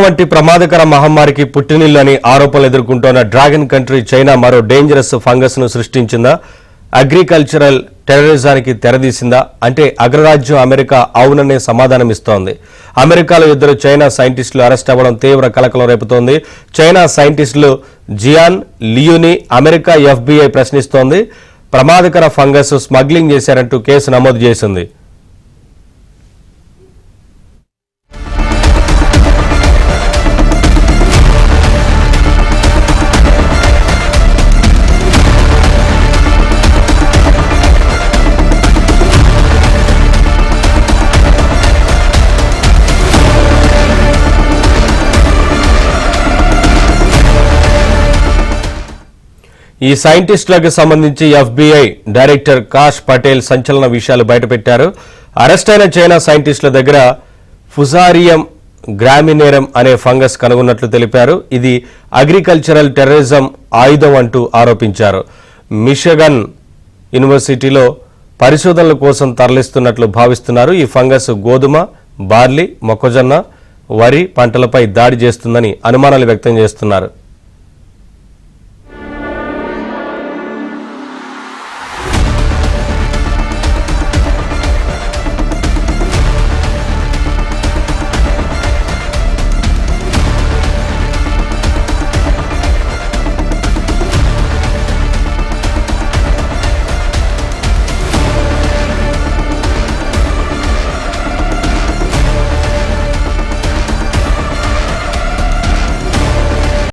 వంటి ప్రమాదకర మహమ్మారికి పుట్టినిల్లు అని ఆరోపణలు ఎదుర్కొంటోన్న డ్రాగన్ కంట్రీ చైనా మరో డేంజరస్ ఫంగస్ ను సృష్టించిందా? అగ్రికల్చరల్ టెర్రరిజానికి తెరదీసిందా అంటే అగ్రరాజ్యం అమెరికా అవుననే సమాధానమిస్తోంది. అమెరికాలో ఇద్దరు చైనా సైంటిస్టులు అరెస్ట్ అవ్వడం తీవ్ర కలకలం రేపుతోంది. చైనా సైంటిస్టులు జియాన్ లియూని అమెరికా FBI ప్రశ్నిస్తోంది. ప్రమాదకర ఫంగస్ స్మగ్లింగ్ చేశారంటూ కేసు నమోదు చేసింది. ఈ సైంటిస్టులకు సంబంధించి FBI డైరెక్టర్ కాష్ పటేల్ సంచలన విషయాలు బయటపెట్టారు. అరెస్ట్ అయిన చైనా సైంటిస్టుల దగ్గర ఫుజారియం గ్రామినేరం అనే ఫంగస్ కనుగొన్నట్లు తెలిపారు. ఇది అగ్రికల్చరల్ టెర్రరిజం ఆయుధం అంటూ ఆరోపించారు. మిషిగన్ యూనివర్సిటీలో పరిశోధనల కోసం తరలిస్తున్నట్లు భావిస్తున్నారు. ఈ ఫంగస్ గోధుమ, బార్లీ, మొక్కజొన్న, వరి పంటలపై దాడి చేస్తుందని అనుమానాలు వ్యక్తం చేస్తున్నారు.